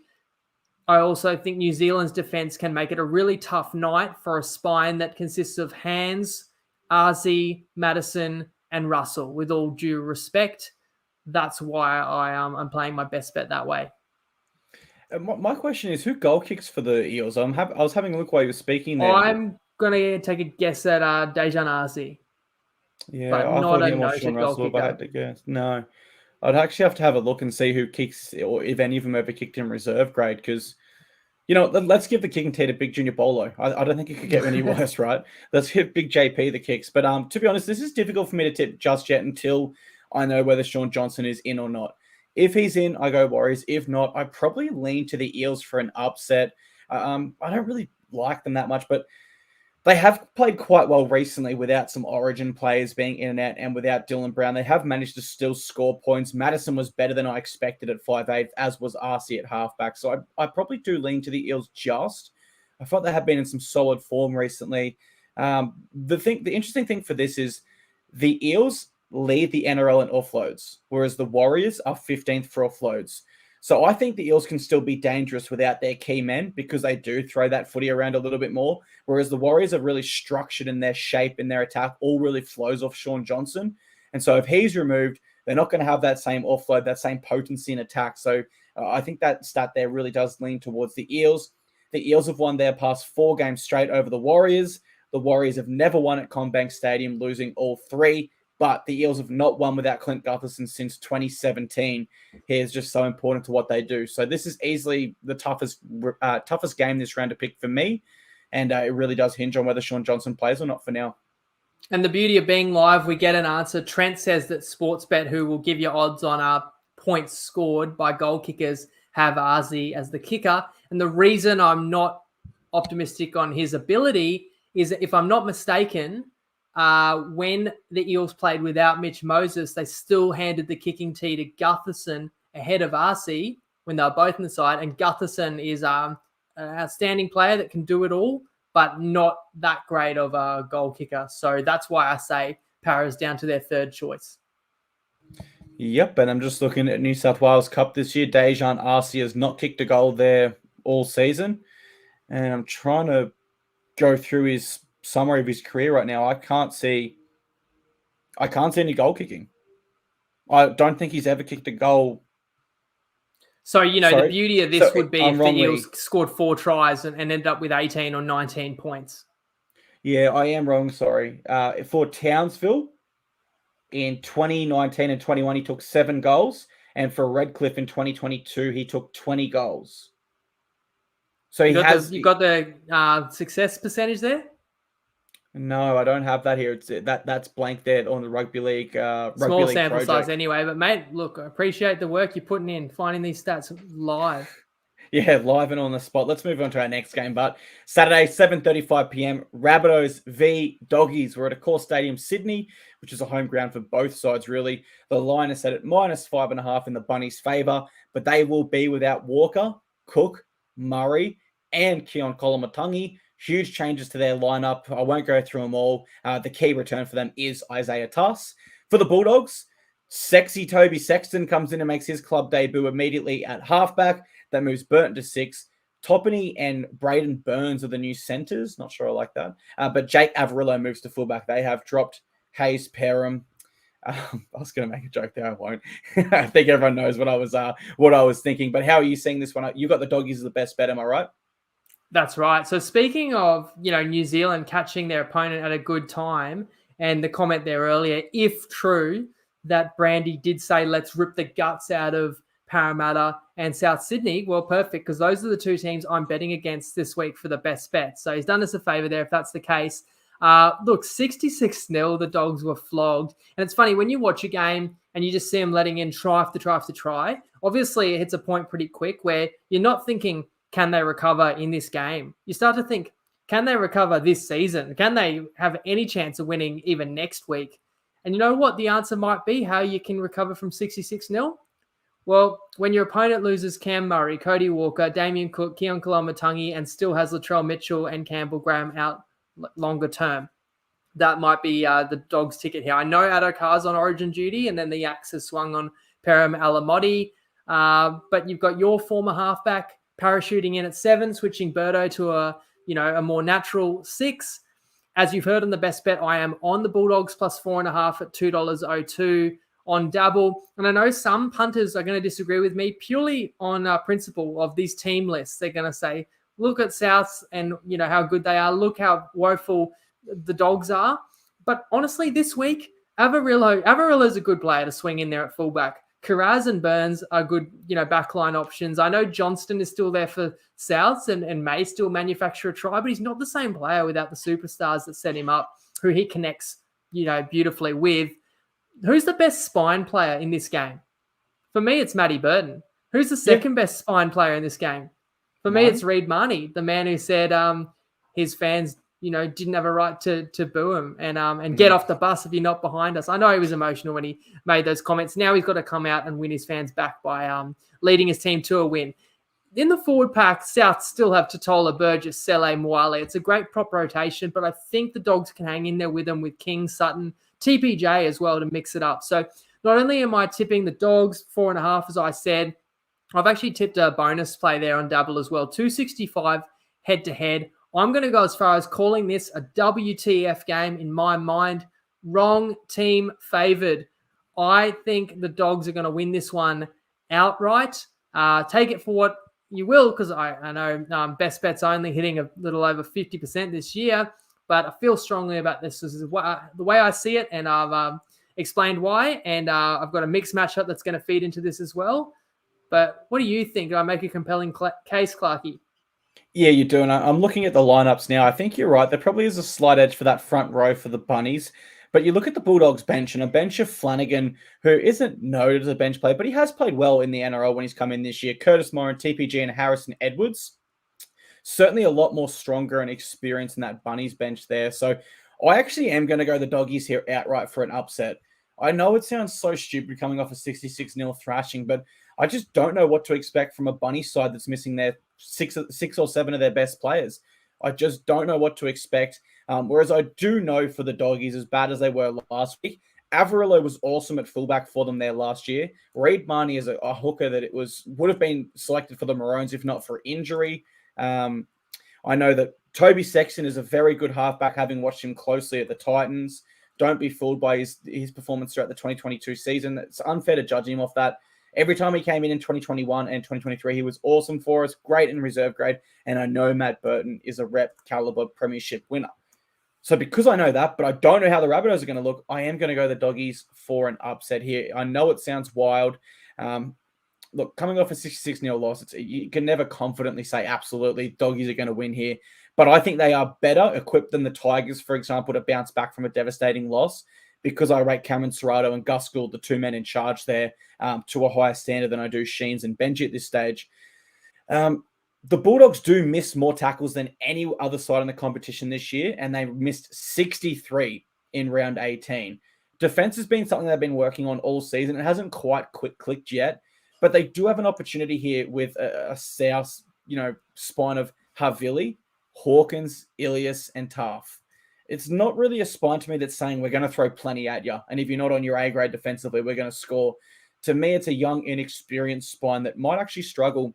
I also think New Zealand's defense can make it a really tough night for a spine that consists of Hands, Arzi, Madison, and Russell. With all due respect, that's why I'm playing my best bet that way. My question is, who goal kicks for the Eels? I was having a look while you were speaking there. going to take a guess at Dejan Arce, Yeah, but I not thought a him or Sean noted goal Russell if I kicker. had to guess. No, I'd actually have to have a look and see who kicks or if any of them ever kicked in reserve grade because, let's give the kicking tee to Big Junior Bolo. I don't think it could get any worse, right? Let's hit Big JP the kicks. But to be honest, this is difficult for me to tip just yet until I know whether Sean Johnson is in or not. If he's in, I go Warriors. If not, I probably lean to the Eels for an upset. I don't really like them that much, but they have played quite well recently without some Origin players being in and out and without Dylan Brown. They have managed to still score points. Madison was better than I expected at 5'8", as was RC at halfback. So I probably do lean to the Eels just. I thought they have been in some solid form recently. The interesting thing for this is the Eels lead the NRL in offloads, whereas the Warriors are 15th for offloads. So I think the Eels can still be dangerous without their key men because they do throw that footy around a little bit more, whereas the Warriors are really structured in their shape, in their attack, all really flows off Sean Johnson. And so if he's removed, they're not going to have that same offload, that same potency in attack. So I think that stat there really does lean towards the Eels. The Eels have won their past 4 games straight over the Warriors. The Warriors have never won at CommBank Stadium, losing all 3. But the Eels have not won without Clint Gutherson since 2017. He is just so important to what they do. So this is easily the toughest game this round to pick for me. And it really does hinge on whether Sean Johnson plays or not for now. And the beauty of being live, we get an answer. Trent says that Sportsbet, who will give you odds on points scored by goal kickers, have Arce as the kicker. And the reason I'm not optimistic on his ability is that if I'm not mistaken, when the Eels played without Mitch Moses, they still handed the kicking tee to Gutherson ahead of Arce when they were both in the side. And Gutherson is an outstanding player that can do it all, but not that great of a goal kicker. So that's why I say Para's down to their third choice. Yep, and I'm just looking at New South Wales Cup this year. Dejan Arce has not kicked a goal there all season. And I'm trying to go through his summary of his career right now. I can't see any goal kicking. I don't think he's ever kicked a goal. So, the beauty of this would be if the Eels scored 4 tries and ended up with 18 or 19 points. Yeah, I am wrong. Sorry. For Townsville in 2019 and 21, he took 7 goals. And for Redcliffe in 2022, he took 20 goals. So you got the success percentage there? No, I don't have that here. That's blank there on the rugby league. Small sample size anyway, but mate, look, I appreciate the work you're putting in, finding these stats live. Yeah, live and on the spot. Let's move on to our next game. But Saturday, 7:35 p.m. Rabbitohs v Doggies. We're at Accor Stadium, Sydney, which is a home ground for both sides, really. The line is set at -5.5 in the Bunnies' favour, but they will be without Walker, Cook, Murray, and Keon Kolomatangi. Huge changes to their lineup. I won't go through them all. The key return for them is Isaiah Tuss. For the Bulldogs, sexy Toby Sexton comes in and makes his club debut immediately at halfback. That moves Burton to 6. Toppany and Braden Burns are the new centres. Not sure I like that. But Jake Averillo moves to fullback. They have dropped Hayes Perham. I was going to make a joke there. I won't. I think everyone knows what I was thinking. But how are you seeing this one? You got the Doggies as the best bet, am I right? That's right. So speaking of, New Zealand catching their opponent at a good time, and the comment there earlier, if true that Brandy did say, let's rip the guts out of Parramatta and South Sydney, well, perfect, because those are the 2 teams I'm betting against this week for the best bet. So he's done us a favor there if that's the case. Look, 66-0, the Dogs were flogged. And it's funny, when you watch a game and you just see them letting in try after try after try, obviously it hits a point pretty quick where you're not thinking, can they recover in this game? You start to think, can they recover this season? Can they have any chance of winning even next week? And you know what the answer might be, how you can recover from 66-0? Well, when your opponent loses Cam Murray, Cody Walker, Damien Cook, Keon Kolomatangi, and still has Latrell Mitchell and Campbell Graham out longer term, that might be the Dogs' ticket here. I know Addo-Carr's on Origin duty, and then the axe has swung on Perham Alamotti. But you've got your former halfback parachuting in at 7, switching Birdo to a more natural 6. As you've heard on the best bet, I am on the Bulldogs plus 4.5 at $2.02 on Dabble. And I know some punters are going to disagree with me purely on principle of these team lists. They're going to say, look at Souths and, how good they are. Look how woeful the Dogs are. But honestly, this week, Avarilla's a good player to swing in there at fullback. Carraz and Burns are good, backline options. I know Johnston is still there for Souths and may still manufacture a try, but he's not the same player without the superstars that set him up, who he connects, beautifully with. Who's the best spine player in this game? For me, it's Matty Burton. Who's the second best spine player in this game? For me, it's Reid Marnie, the man who said his fans, didn't have a right to boo him and get off the bus if you're not behind us. I know he was emotional when he made those comments. Now he's got to come out and win his fans back by leading his team to a win. In the forward pack, South still have Totola, Burgess, Sele, Mwale. It's a great prop rotation, but I think the Dogs can hang in there with them with King, Sutton, TPJ as well to mix it up. So not only am I tipping the Dogs 4.5, as I said, I've actually tipped a bonus play there on Dabble as well. 265 head-to-head. I'm going to go as far as calling this a WTF game in my mind. Wrong team favored. I think the Dogs are going to win this one outright. Take it for what you will, because I know best bets only hitting a little over 50% this year, but I feel strongly about this. This is the way I see it, and I've explained why, and I've got a mixed matchup that's going to feed into this as well. But what do you think? Do I make a compelling case, Clarkey? Yeah, you do. And I'm looking at the lineups now. I think you're right. There probably is a slight edge for that front row for the Bunnies. But you look at the Bulldogs bench, and a bench of Flanagan, who isn't noted as a bench player, but he has played well in the NRL when he's come in this year. Curtis Moran, TPG, and Harrison Edwards. Certainly a lot more stronger and experienced in that Bunnies bench there. So I actually am going to go the Doggies here outright for an upset. I know it sounds so stupid coming off a 66-0 thrashing, but I just don't know what to expect from a Bunny side that's missing their six or seven of their best players. I just don't know what to expect. Whereas I do know for the Doggies, as bad as they were last week, Avarillo was awesome at fullback for them there last year. Reid Marnie is a hooker that would have been selected for the Maroons if not for injury. I know that Toby Sexton is a very good halfback, having watched him closely at the Titans. Don't be fooled by his performance throughout the 2022 season. It's unfair to judge him off that. Every time he came in 2021 and 2023, he was awesome for us, great in reserve grade. And I know Matt Burton is a rep caliber premiership winner. So because I know that, but I don't know how the Rabbitohs are going to look, I am going to go the Doggies for an upset here. I know it sounds wild. Look, coming off a 66-0 loss, you can never confidently say absolutely Doggies are going to win here. But I think they are better equipped than the Tigers, for example, to bounce back from a devastating loss, because I rate Cameron Serrato and Gus Gould, the two men in charge there, to a higher standard than I do Sheens and Benji at this stage. The Bulldogs do miss more tackles than any other side in the competition this year, and they missed 63 in round 18. Defense has been something they've been working on all season. It hasn't quite clicked yet, but they do have an opportunity here with a South, spine of Havili, Hawkins, Ilias, and Taff. It's not really a spine to me that's saying we're going to throw plenty at you, and if you're not on your A grade defensively, we're going to score. To me, it's a young, inexperienced spine that might actually struggle.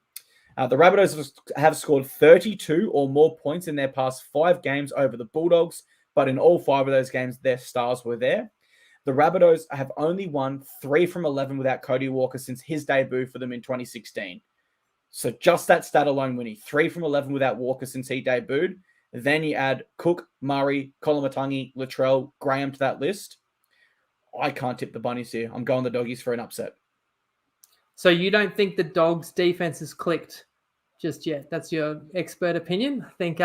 The Rabbitohs have scored 32 or more points in their past 5 games over the Bulldogs, but in all 5 of those games, their stars were there. The Rabbitohs have only won 3 from 11 without Cody Walker since his debut for them in 2016. So just that stat alone, Winnie, 3 from 11 without Walker since he debuted. Then you add Cook, Murray, Kolomatangi, Latrell, Graham to that list. I can't tip the Bunnies here. I'm going the Doggies for an upset. So you don't think the Dogs' defense has clicked just yet? That's your expert opinion. I think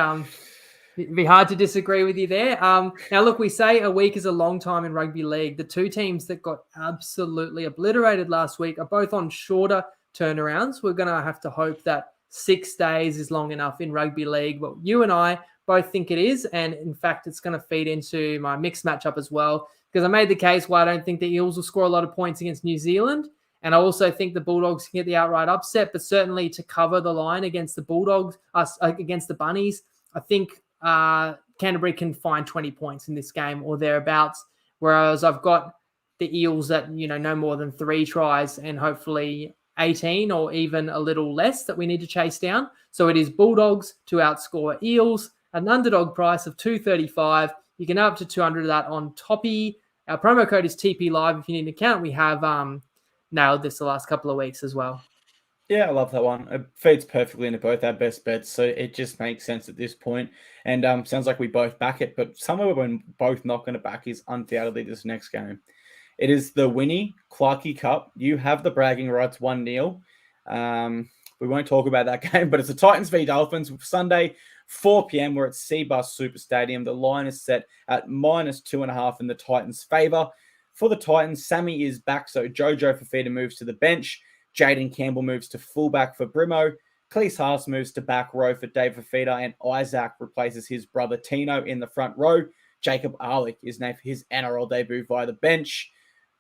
it'd be hard to disagree with you there. Now, look, we say a week is a long time in rugby league. The two teams that got absolutely obliterated last week are both on shorter turnarounds. We're going to have to hope that 6 days is long enough in rugby league. But you and I both think it is. And in fact, it's going to feed into my mixed matchup as well, because I made the case why I don't think the Eels will score a lot of points against New Zealand. And I also think the Bulldogs can get the outright upset, but certainly to cover the line against the Bulldogs, against the Bunnies, I think Canterbury can find 20 points in this game or thereabouts. Whereas I've got the Eels at, no more than 3 tries and hopefully 18 or even a little less that we need to chase down. So it is Bulldogs to outscore Eels, an underdog price of $2.35. You can up to 200 of that on Toppy. Our promo code is TP Live. If you need an account, we have nailed this the last couple of weeks as well. Yeah, I love that one. It feeds perfectly into both our best bets, so it just makes sense at this point. And sounds like we both back it, but somewhere we're both not going to back is undoubtedly this next game. It is the Winny Clarkey Cup. You have the bragging rights 1-0. We won't talk about that game, but it's the Titans v Dolphins Sunday, 4 p.m. We're at Seabus Super Stadium. The line is set at -2.5 in the Titans' favour. For the Titans, Sammy is back, so Jojo Fafita moves to the bench. Jaden Campbell moves to fullback for Brimo. Cleese Haas moves to back row for Dave Fafita, and Isaac replaces his brother Tino in the front row. Jacob Arlick is named for his NRL debut via the bench.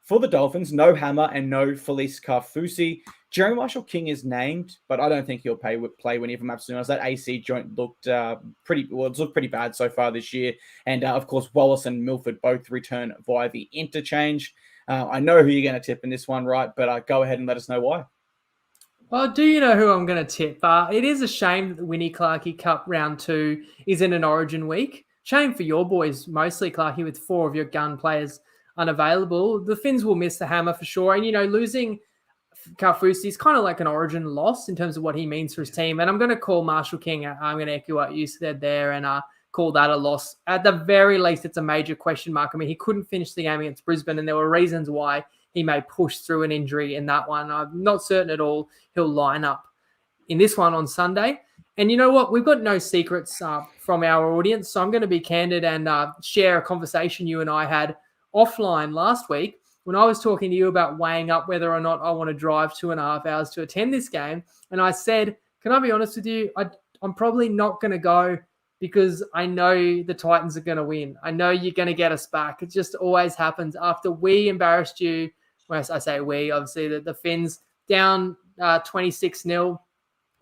For the Dolphins, no Hammer and no Felice Carfusi. Jerry Marshall King is named, but I don't think he'll play when if I'm absolutely honest. That AC joint looked it's looked pretty bad so far this year. And of course, Wallace and Milford both return via the interchange. I know who you're going to tip in this one, right? But go ahead and let us know why. Well, do you know who I'm going to tip? It is a shame that the Winnie Clarkey Cup round 2 is in an Origin week. Shame for your boys, mostly Clarkey, with 4 of your gun players unavailable. The Finns will miss the Hammer for sure. And, losing Carfusi is kind of like an Origin loss in terms of what he means for his team. And I'm going to call Marshall King. I'm going to echo what you said there and call that a loss. At the very least, it's a major question mark. I mean, he couldn't finish the game against Brisbane, and there were reasons why he may push through an injury in that one. I'm not certain at all he'll line up in this one on Sunday. And you know what? We've got no secrets from our audience, so I'm going to be candid and share a conversation you and I had offline last week when I was talking to you about weighing up whether or not I want to drive 2.5 hours to attend this game. And I said, can I be honest with you? I'm probably not going to go because I know the Titans are going to win. I know you're going to get us back. It just always happens after we embarrassed you. When I say we, obviously the Finns down 26-0,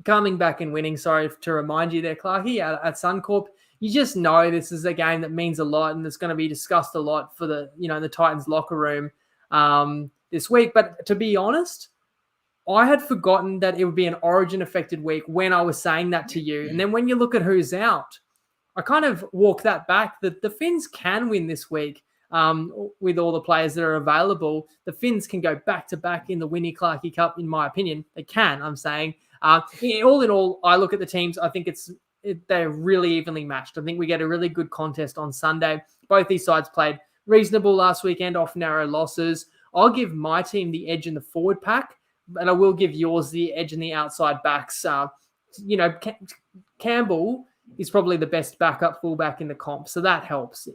coming back and winning. Sorry to remind you there, Clarkey, at Suncorp. You just know this is a game that means a lot and it's going to be discussed a lot for the Titans locker room this week. But to be honest, I had forgotten that it would be an Origin-affected week when I was saying that to you. And then when you look at who's out, I kind of walk that back that the Finns can win this week with all the players that are available. The Finns can go back-to-back in the Winnie Clarkey Cup, in my opinion. They can, I'm saying. All in all, I look at the teams. I think they're really evenly matched. I think we get a really good contest on Sunday. Both these sides played reasonable last weekend, off narrow losses. I'll give my team the edge in the forward pack, and I will give yours the edge in the outside backs. Campbell is probably the best backup fullback in the comp, so that helps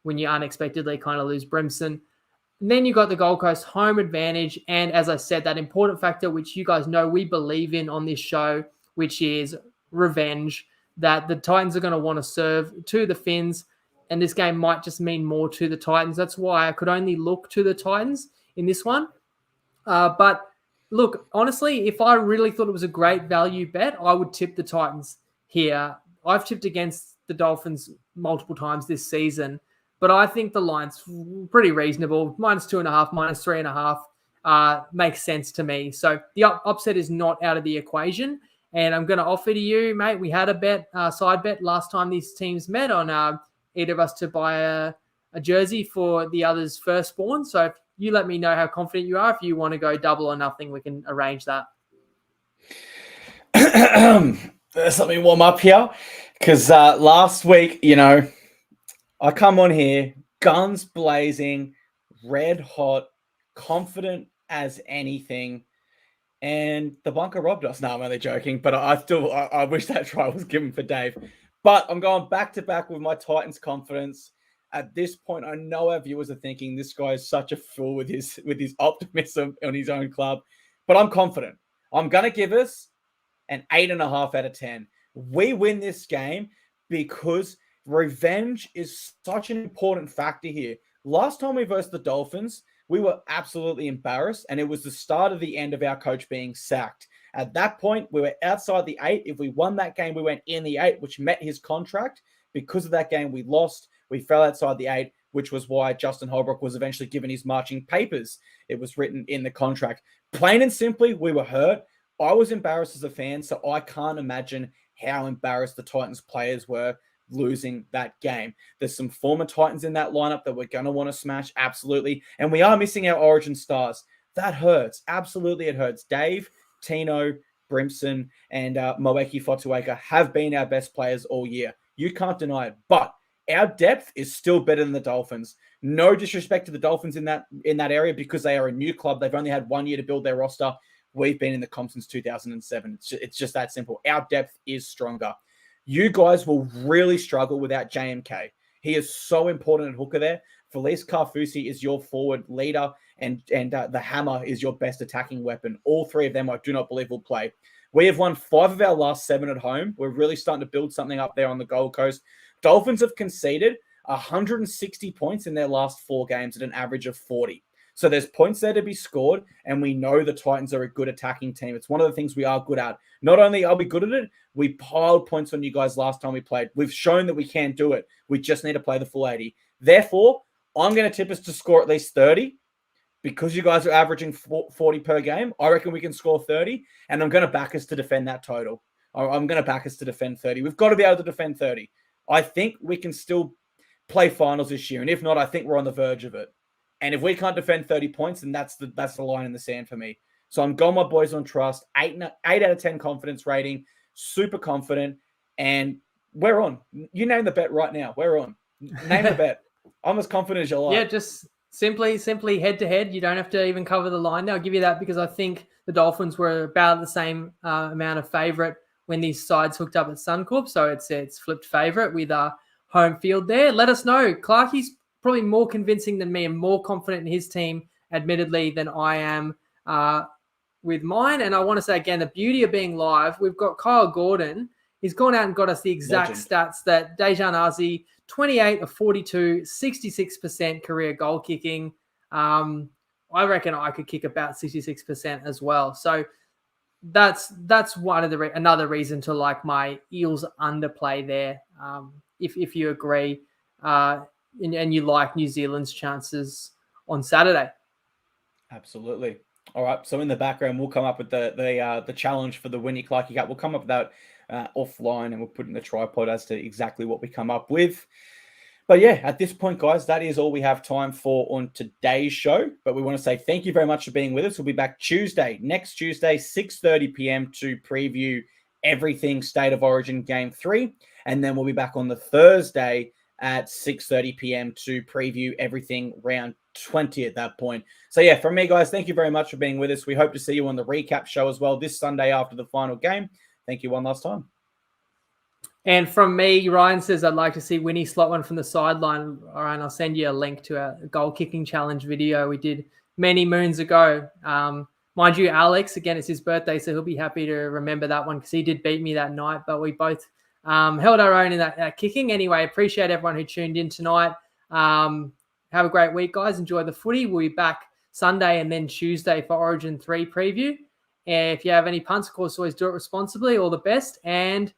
when you unexpectedly kind of lose Brimson. And then you got the Gold Coast home advantage, and as I said, that important factor which you guys know we believe in on this show, which is revenge, that the Titans are going to want to serve to the Finns, and this game might just mean more to the Titans. That's why I could only look to the Titans in this one. But look, honestly, if I really thought it was a great value bet, I would tip the Titans here. I've tipped against the Dolphins multiple times this season, but I think the line's pretty reasonable. -2.5, -3.5 makes sense to me. So the upset is not out of the equation. And I'm going to offer to you, mate, we had a bet, side bet last time these teams met on either of us to buy a jersey for the other's firstborn. So if you let me know how confident you are. If you want to go double or nothing, we can arrange that. Let me warm up here because last week, I come on here, guns blazing, red hot, confident as anything, and the bunker robbed us. No, I'm only joking, but I wish that try was given for Dave. But I'm going back to back with my Titans confidence. At this point, I know our viewers are thinking this guy is such a fool with his optimism on his own club, but I'm confident. I'm going to give us an 8.5 out of 10. We win this game because revenge is such an important factor here. Last time we versed the Dolphins, we were absolutely embarrassed, and it was the start of the end of our coach being sacked. At that point, we were outside the 8. If we won that game, we went in the 8, which met his contract. Because of that game, we lost. We fell outside the 8, which was why Justin Holbrook was eventually given his marching papers. It was written in the contract. Plain and simply, we were hurt. I was embarrassed as a fan, so I can't imagine how embarrassed the Titans players were losing that game. There's some former Titans in that lineup that we're going to want to smash, absolutely. And we are missing our Origin stars. That hurts. Absolutely, it hurts. Dave, Tino, Brimson, and Moeki Fotueka have been our best players all year. You can't deny it. But our depth is still better than the Dolphins. No disrespect to the Dolphins in that area because they are a new club. They've only had 1 year to build their roster. We've been in the comp since 2007. It's just that simple. Our depth is stronger. You guys will really struggle without JMK. He is so important at hooker there. Felice Carfusi is your forward leader, and the hammer is your best attacking weapon. All three of them, I do not believe, will play. We have won 5 of our last 7 at home. We're really starting to build something up there on the Gold Coast. Dolphins have conceded 160 points in their last 4 games at an average of 40. So there's points there to be scored, and we know the Titans are a good attacking team. It's one of the things we are good at. Not only are we good at it, we piled points on you guys last time we played. We've shown that we can do it. We just need to play the full 80. Therefore, I'm going to tip us to score at least 30. Because you guys are averaging 40 per game, I reckon we can score 30, and I'm going to back us to defend that total. I'm going to back us to defend 30. We've got to be able to defend 30. I think we can still play finals this year, and if not, I think we're on the verge of it. And if we can't defend 30 points, then that's the line in the sand for me. So I'm going my boys on trust. 8 out of 10 confidence rating, super confident, and we're on. You name the bet right now. We're on. Name the bet. I'm as confident as you like. Yeah, just simply head to head. You don't have to even cover the line. I'll give you that because I think the Dolphins were about the same amount of favorite when these sides hooked up at Suncorp. So it's flipped favorite with home field there. Let us know. Clarkey's probably more convincing than me and more confident in his team, admittedly, than I am with mine. And I want to say again, the beauty of being live, we've got Kyle Gordon. He's gone out and got us the exact stats that Dejan Arce, 28 of 42, 66% career goal kicking. I reckon I could kick about 66% as well. So that's one of another reason to like my Eels underplay there. If you agree, and you like New Zealand's chances on Saturday. Absolutely. All right. So in the background, we'll come up with the challenge for the Winny Clarkey Cup. We'll come up with that offline, and we'll put in the TryPod as to exactly what we come up with. But yeah, at this point, guys, that is all we have time for on today's show. But we want to say thank you very much for being with us. We'll be back next Tuesday, 6:30 p.m. to preview everything State of Origin Game 3. And then we'll be back on the Thursday at 6:30 p.m. to preview everything round 20 at that point. So yeah, from me, guys, thank you very much for being with us. We hope to see you on the recap show as well this Sunday after the final game. Thank you one last time. And from me, Ryan says, I'd like to see Winnie slot one from the sideline. All right, I'll send you a link to a goal kicking challenge video we did many moons ago. Mind you, Alex, again, it's his birthday, so he'll be happy to remember that one because he did beat me that night, but we both held our own in that kicking. Anyway, appreciate everyone who tuned in tonight. Have a great week, guys. Enjoy the footy. We'll be back Sunday and then Tuesday for Origin 3 preview. And if you have any punts, of course, always do it responsibly. All the best, and